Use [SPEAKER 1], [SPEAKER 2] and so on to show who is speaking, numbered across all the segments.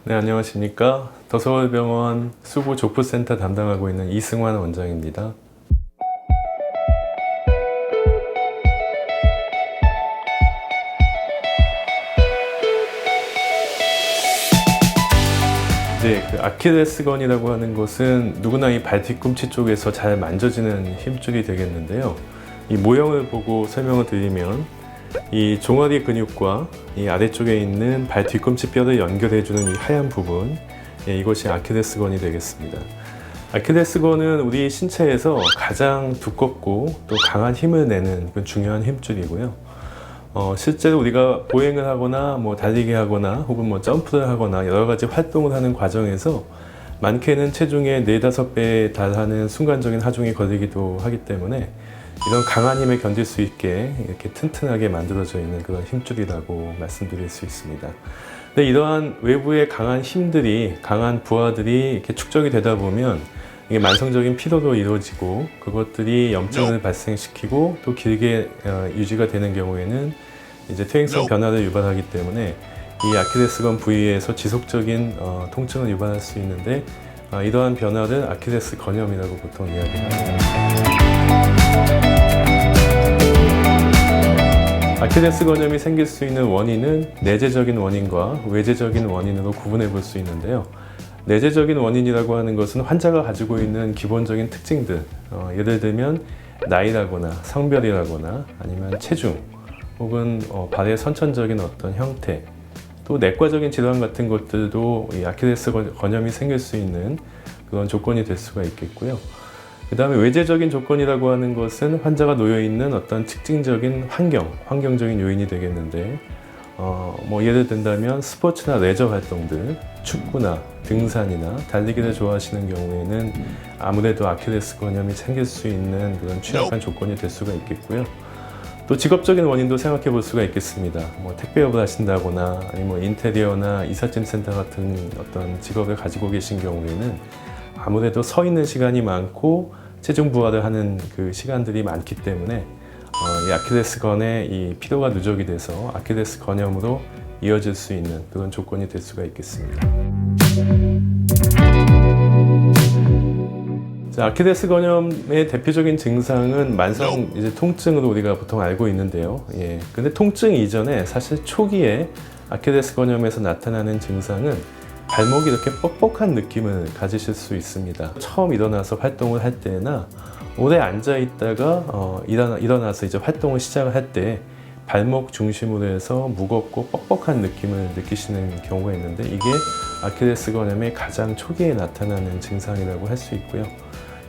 [SPEAKER 1] 네, 안녕하십니까. 더서울병원 수부 족부센터 담당하고 있는 이승환 원장입니다. 네, 아킬레스건이라고 하는 것은 누구나 이 발 뒤꿈치 쪽에서 잘 만져지는 힘줄이 되겠는데요. 이 모형을 보고 설명을 드리면 이 종아리 근육과 이 아래쪽에 있는 발 뒤꿈치 뼈를 연결해주는 이 하얀 부분, 이것이 아킬레스건이 되겠습니다. 아킬레스건은 우리 신체에서 가장 두껍고 또 강한 힘을 내는 그런 중요한 힘줄이고요. 실제로 우리가 보행을 하거나 달리기 하거나 혹은 점프를 하거나 여러 가지 활동을 하는 과정에서 많게는 체중의 4-5배에 달하는 순간적인 하중이 걸리기도 하기 때문에 이런 강한 힘에 견딜 수 있게 이렇게 튼튼하게 만들어져 있는 그런 힘줄이라고 말씀드릴 수 있습니다. 근데 이러한 외부의 강한 힘들이, 강한 부하들이 이렇게 축적이 되다 보면 이게 만성적인 피로로 이루어지고 그것들이 염증을 발생시키고 또 길게 유지가 되는 경우에는 이제 퇴행성 변화를 유발하기 때문에 이 아킬레스건 부위에서 지속적인 통증을 유발할 수 있는데 이러한 변화를 아킬레스 건염이라고 보통 이야기합니다. 아킬레스 건염이 생길 수 있는 원인은 내재적인 원인과 외재적인 원인으로 구분해 볼 수 있는데요. 내재적인 원인이라고 하는 것은 환자가 가지고 있는 기본적인 특징들, 예를 들면 나이라거나 성별이라거나 아니면 체중 혹은 발의 선천적인 어떤 형태, 또 내과적인 질환 같은 것들도 이 아킬레스 건염이 생길 수 있는 그런 조건이 될 수가 있겠고요. 그 다음에 외재적인 조건이라고 하는 것은 환자가 놓여 있는 어떤 특징적인 환경적인 요인이 되겠는데 예를 든다면 스포츠나 레저 활동들, 축구나 등산이나 달리기를 좋아하시는 경우에는 아무래도 아킬레스 건염이 생길 수 있는 그런 취약한 조건이 될 수가 있겠고요. 또 직업적인 원인도 생각해 볼 수가 있겠습니다. 택배업을 하신다거나 아니면 인테리어나 이삿짐 센터 같은 어떤 직업을 가지고 계신 경우에는 아무래도 서 있는 시간이 많고 체중 부하를 하는 그 시간들이 많기 때문에 이 아킬레스건의 이 피로가 누적이 돼서 아킬레스 건염으로 이어질 수 있는 그런 조건이 될 수가 있겠습니다. 자, 아킬레스 건염의 대표적인 증상은 만성 통증으로 우리가 보통 알고 있는데요. 근데 통증 이전에 사실 초기에 아킬레스 건염에서 나타나는 증상은 발목이 이렇게 뻑뻑한 느낌을 가지실 수 있습니다. 처음 일어나서 활동을 할 때나 오래 앉아 있다가 일어나서 이제 활동을 시작을 할 때 발목 중심으로 해서 무겁고 뻑뻑한 느낌을 느끼시는 경우가 있는데 이게 아킬레스 건염의 가장 초기에 나타나는 증상이라고 할 수 있고요.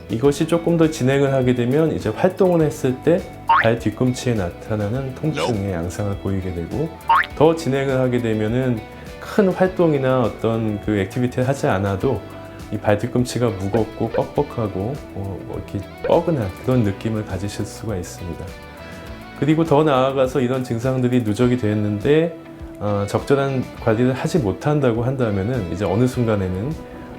[SPEAKER 1] 이것이 조금 더 진행을 하게 되면 이제 활동을 했을 때 발 뒤꿈치에 나타나는 통증의 양상을 보이게 되고 더 진행을 하게 되면은 큰 활동이나 어떤 그 액티비티를 하지 않아도 이 발 뒤꿈치가 무겁고 뻑뻑하고 이렇게 뻐근한 그런 느낌을 가지실 수가 있습니다. 그리고 더 나아가서 이런 증상들이 누적이 됐는데 적절한 관리를 하지 못한다고 한다면은 이제 어느 순간에는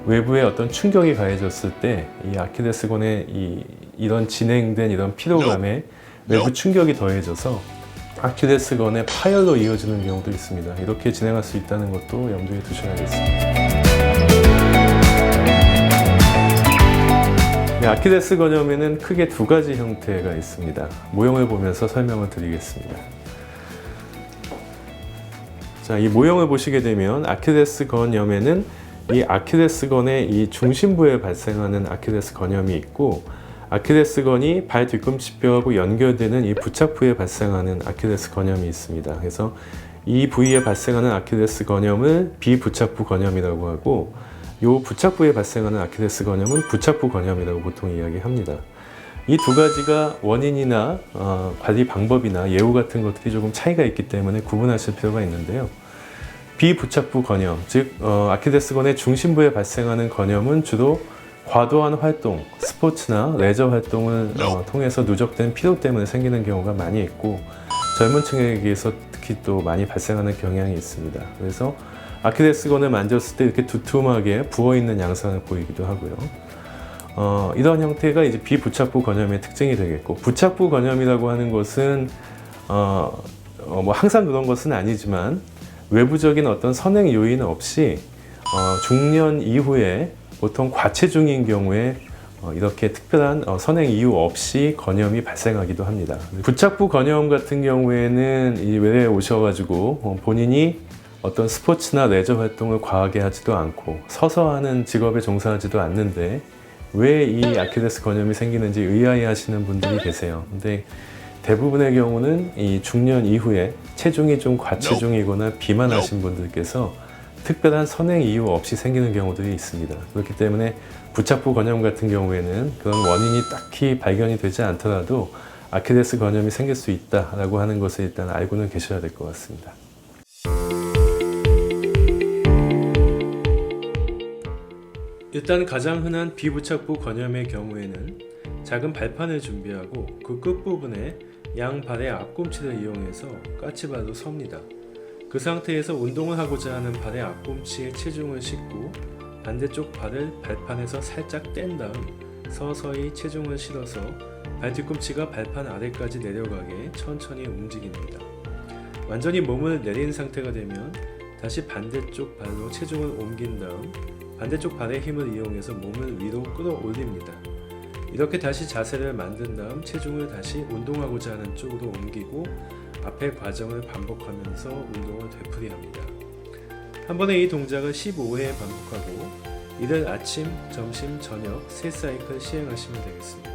[SPEAKER 1] 외부의 어떤 충격이 가해졌을 때 이 아킬레스건의 이런 진행된 이런 피로감에 외부 충격이 더해져서 아킬레스건의 파열로 이어지는 경우도 있습니다. 이렇게 진행할 수 있다는 것도 염두에 두셔야겠습니다. 네, 아킬레스 건염에는 크게 두 가지 형태가 있습니다. 모형을 보면서 설명을 드리겠습니다. 자, 이 모형을 보시게 되면 아킬레스 건염에는 이 아킬레스건의 이 중심부에 발생하는 아킬레스 건염이 있고 아킬레스건이 발 뒤꿈치뼈하고 연결되는 이 부착부에 발생하는 아킬레스 건염이 있습니다. 그래서 이 부위에 발생하는 아킬레스 건염을 비부착부 건염이라고 하고 이 부착부에 발생하는 아킬레스 건염은 부착부 건염이라고 보통 이야기합니다. 이 두 가지가 원인이나 관리 방법이나 예후 같은 것들이 조금 차이가 있기 때문에 구분하실 필요가 있는데요. 비부착부 건염, 즉 아킬레스건의 중심부에 발생하는 건염은 주로 과도한 활동, 스포츠나 레저 활동을 통해서 누적된 피로 때문에 생기는 경우가 많이 있고 젊은 층에게서 특히 또 많이 발생하는 경향이 있습니다. 그래서 아킬레스건을 만졌을 때 이렇게 두툼하게 부어있는 양상을 보이기도 하고요. 이런 형태가 이제 비부착부 건염의 특징이 되겠고 부착부 건염이라고 하는 것은 항상 그런 것은 아니지만 외부적인 어떤 선행 요인 없이 중년 이후에 보통 과체중인 경우에 이렇게 특별한 선행 이유 없이 건염이 발생하기도 합니다. 부착부 건염 같은 경우에는 이 외래에 오셔가지고 본인이 어떤 스포츠나 레저 활동을 과하게 하지도 않고 서서 하는 직업에 종사하지도 않는데 왜 이 아킬레스 건염이 생기는지 의아해하시는 분들이 계세요. 근데 대부분의 경우는 이 중년 이후에 체중이 좀 과체중이거나 비만하신 분들께서 특별한 선행 이유 없이 생기는 경우들이 있습니다. 그렇기 때문에 부착부 건염 같은 경우에는 그런 원인이 딱히 발견이 되지 않더라도 아킬레스 건염이 생길 수 있다라고 하는 것을 일단 알고는 계셔야 될 것 같습니다. 일단 가장 흔한 비부착부 건염의 경우에는 작은 발판을 준비하고 그 끝부분에 양 발의 앞꿈치를 이용해서 까치발로 섭니다. 그 상태에서 운동을 하고자 하는 발의 앞꿈치에 체중을 싣고 반대쪽 발을 발판에서 살짝 뗀 다음 서서히 체중을 실어서 발 뒤꿈치가 발판 아래까지 내려가게 천천히 움직입니다. 완전히 몸을 내린 상태가 되면 다시 반대쪽 발로 체중을 옮긴 다음 반대쪽 발의 힘을 이용해서 몸을 위로 끌어올립니다. 이렇게 다시 자세를 만든 다음 체중을 다시 운동하고자 하는 쪽으로 옮기고 앞의 과정을 반복하면서 운동을 되풀이합니다. 한 번에 이 동작을 15회 반복하고 이를 아침, 점심, 저녁 3사이클 시행하시면 되겠습니다.